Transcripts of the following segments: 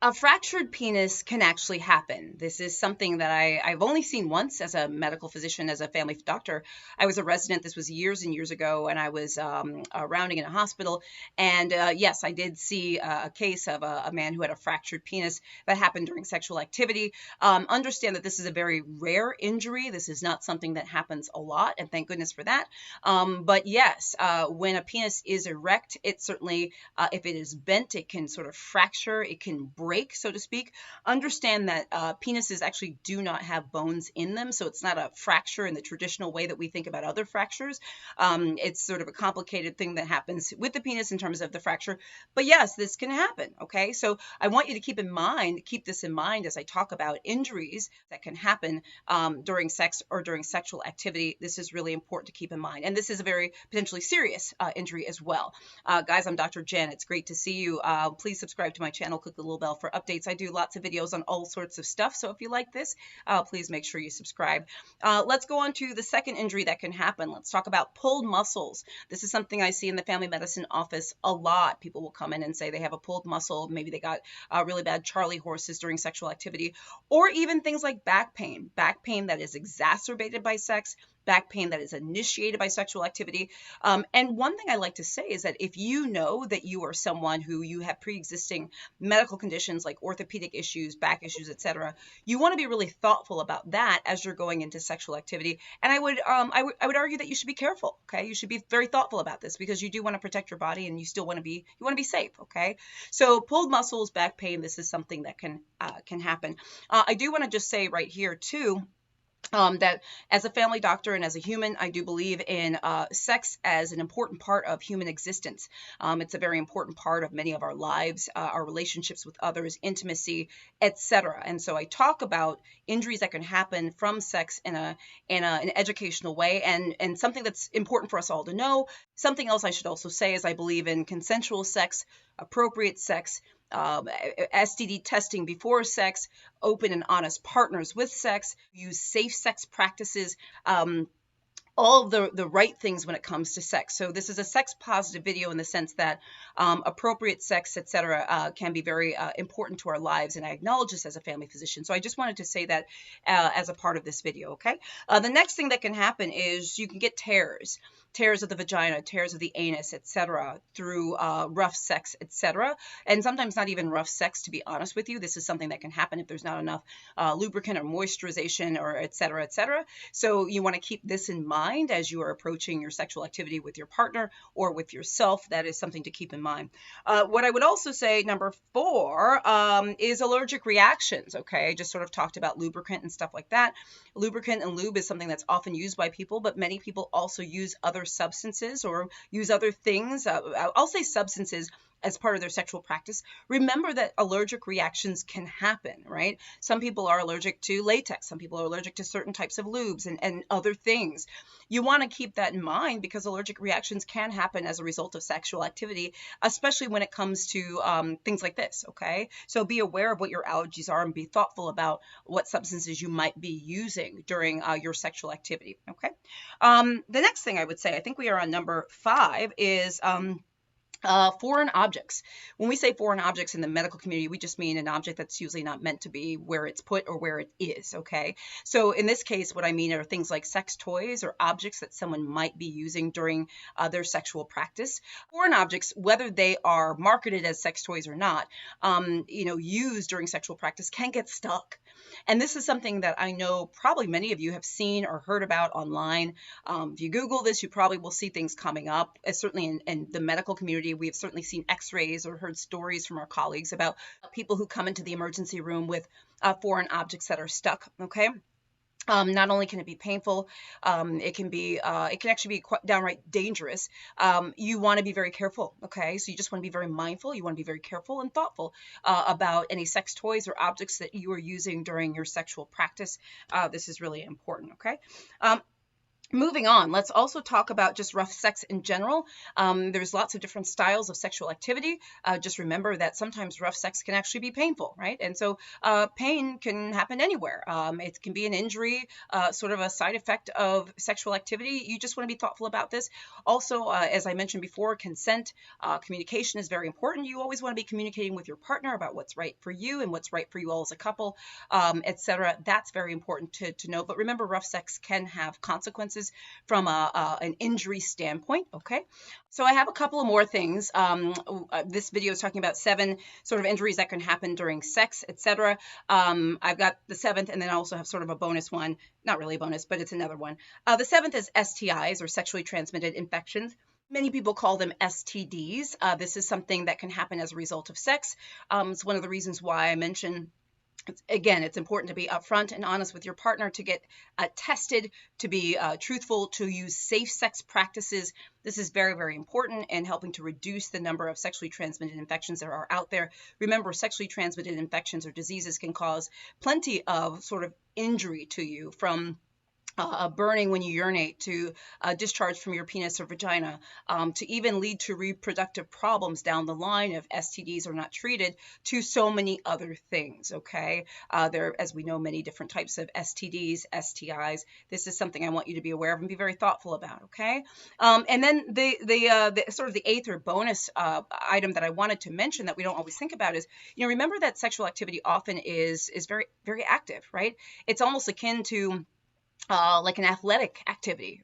A fractured penis can actually happen. This is something that I've only seen once as a medical physician, as a family doctor. I was a resident. This was years and years ago, and I was rounding in a hospital. And yes, I did see a case of a man who had a fractured penis that happened during sexual activity. Understand that this is a very rare injury. This is not something that happens a lot, and thank goodness for that. But yes, when a penis is erect, it certainly, if it is bent, it can sort of fracture, it can break, so to speak. Understand that penises actually do not have bones in them, so it's not a fracture in the traditional way that we think about other fractures. It's sort of a complicated thing that happens with the penis in terms of the fracture. But yes, this can happen, okay? So I want you to keep this in mind as I talk about injuries that can happen during sex or during sexual activity. This is really important to keep in mind. And this is a very potentially serious injury as well. Guys, I'm Dr. Jen. It's great to see you. Please subscribe to my channel, click the little bell for updates. I do lots of videos on all sorts of stuff. So if you like this, please make sure you subscribe. Let's go on to the second injury that can happen. Let's talk about pulled muscles. This is something I see in the family medicine office a lot. People will come in and say they have a pulled muscle. Maybe they got really bad Charlie horses during sexual activity, or even things like back pain that is exacerbated by sex, back pain that is initiated by sexual activity. And one thing I like to say is that if you know that you are someone who you have pre-existing medical conditions like orthopedic issues, back issues, etc., you want to be really thoughtful about that as you're going into sexual activity. And I would argue that you should be careful. Okay, you should be very thoughtful about this because you do want to protect your body and you still want to be safe. Okay, so pulled muscles, back pain, this is something that can happen. I do want to just say right here too, that as a family doctor and as a human, I do believe in sex as an important part of human existence. It's a very important part of many of our lives, our relationships with others, intimacy, etc. And so I talk about injuries that can happen from sex in an educational way, and something that's important for us all to know. Something else I should also say is I believe in consensual sex, appropriate sex, STD testing before sex, open and honest partners with sex, use safe sex practices, all of the right things when it comes to sex. So this is a sex positive video in the sense that appropriate sex, etc., can be very important to our lives, and I acknowledge this as a family physician. So I just wanted to say that as a part of this video, okay? The next thing that can happen is you can get tears of the vagina, tears of the anus, etc., through rough sex, etc., and sometimes not even rough sex, to be honest with you. This is something that can happen if there's not enough lubricant or moisturization, or etc., etc. So you want to keep this in mind as you are approaching your sexual activity with your partner or with yourself. That is something to keep in mind. What I would also say, number 4, is allergic reactions. Okay, I just sort of talked about lubricant and stuff like that. Lubricant and lube is something that's often used by people, but many people also use other substances or use other things. I'll say substances as part of their sexual practice. Remember that allergic reactions can happen, right? Some people are allergic to latex. Some people are allergic to certain types of lubes and other things. You want to keep that in mind because allergic reactions can happen as a result of sexual activity, especially when it comes to things like this, okay? So be aware of what your allergies are and be thoughtful about what substances you might be using during your sexual activity, okay? The next thing I would say, I think we are on number 5, is foreign objects. When we say foreign objects in the medical community, we just mean an object that's usually not meant to be where it's put or where it is, okay? So in this case, what I mean are things like sex toys or objects that someone might be using during their sexual practice. Foreign objects, whether they are marketed as sex toys or not, used during sexual practice can get stuck. And this is something that I know probably many of you have seen or heard about online. If you Google this, you probably will see things coming up. Certainly in the medical community, we have certainly seen x-rays or heard stories from our colleagues about people who come into the emergency room with foreign objects that are stuck, okay? Not only can it be painful, it can actually be quite downright dangerous. You want to be very careful, okay? So you just want to be very mindful. You want to be very careful and thoughtful about any sex toys or objects that you are using during your sexual practice. This is really important, okay? Moving on, let's also talk about just rough sex in general. There's lots of different styles of sexual activity. Just remember that sometimes rough sex can actually be painful, right? And so pain can happen anywhere. It can be an injury, sort of a side effect of sexual activity. You just want to be thoughtful about this. Also, as I mentioned before, consent, communication is very important. You always want to be communicating with your partner about what's right for you and what's right for you all as a couple, etc. That's very important to know. But remember, rough sex can have consequences from an injury standpoint. Okay, so I have a couple of more things. This video is talking about 7 sort of injuries that can happen during sex, etc. I've got the 7th, and then I also have sort of a bonus one. Not really a bonus, but it's another one. The 7th is STIs, or sexually transmitted infections. Many people call them STDs. This is something that can happen as a result of sex. It's one of the reasons why I mentioned, again, it's important to be upfront and honest with your partner, to get tested, to be truthful, to use safe sex practices. This is very, very important in helping to reduce the number of sexually transmitted infections that are out there. Remember, sexually transmitted infections or diseases can cause plenty of sort of injury to you, from burning when you urinate, to discharge from your penis or vagina, to even lead to reproductive problems down the line if STDs are not treated, to so many other things, okay? There are, as we know, many different types of STDs, STIs. This is something I want you to be aware of and be very thoughtful about, okay? And then the sort of the 8th or bonus item that I wanted to mention that we don't always think about is, remember that sexual activity often is very, very active, right? It's almost akin to like an athletic activity,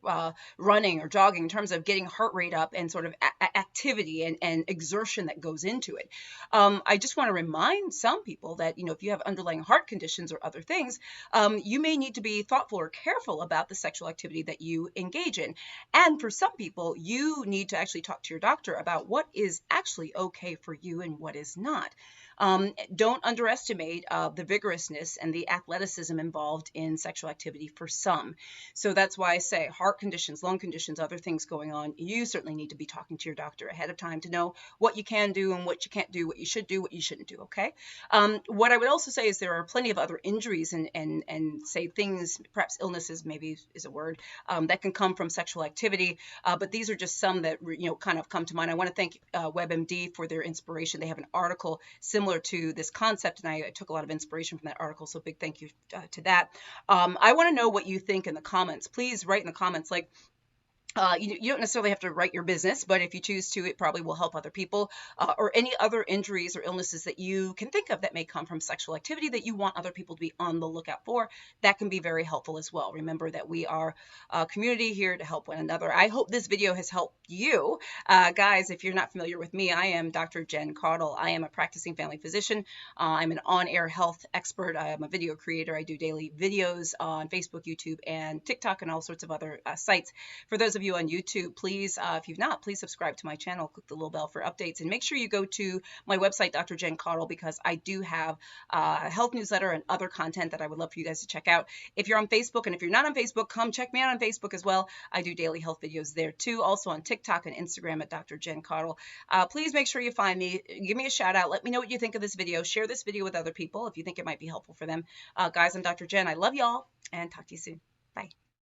running or jogging, in terms of getting heart rate up and sort of activity and exertion that goes into it. I just want to remind some people that, if you have underlying heart conditions or other things, you may need to be thoughtful or careful about the sexual activity that you engage in. And for some people, you need to actually talk to your doctor about what is actually okay for you and what is not. Don't underestimate the vigorousness and the athleticism involved in sexual activity for some. So that's why I say heart conditions, lung conditions, other things going on, you certainly need to be talking to your doctor ahead of time to know what you can do and what you can't do, what you should do, what you shouldn't do, okay? What I would also say is there are plenty of other injuries and say things, perhaps illnesses maybe is a word, that can come from sexual activity, but these are just some that, kind of come to mind. I want to thank WebMD for their inspiration. They have an article similar to this concept, and I took a lot of inspiration from that article, so big thank you to that. I want to know what you think in the comments. Please write in the comments, like, you don't necessarily have to write your business, but if you choose to, it probably will help other people, or any other injuries or illnesses that you can think of that may come from sexual activity that you want other people to be on the lookout for. That can be very helpful as well. Remember that we are a community here to help one another. I hope this video has helped you. Guys, if you're not familiar with me, I am Dr. Jen Caudle. I am a practicing family physician. I'm an on-air health expert. I am a video creator. I do daily videos on Facebook, YouTube, and TikTok, and all sorts of other sites. For those of you on YouTube, please, if you've not, please subscribe to my channel, click the little bell for updates, and make sure you go to my website, Dr. Jen Caudle, because I do have a health newsletter and other content that I would love for you guys to check out. If you're on Facebook, and if you're not on Facebook, come check me out on Facebook as well. I do daily health videos there too. Also on TikTok and Instagram at Dr. Jen Caudle. Please make sure you find me, give me a shout out, let me know what you think of this video, share this video with other people if you think it might be helpful for them. Guys, I'm Dr. Jen. I love y'all, and talk to you soon. Bye.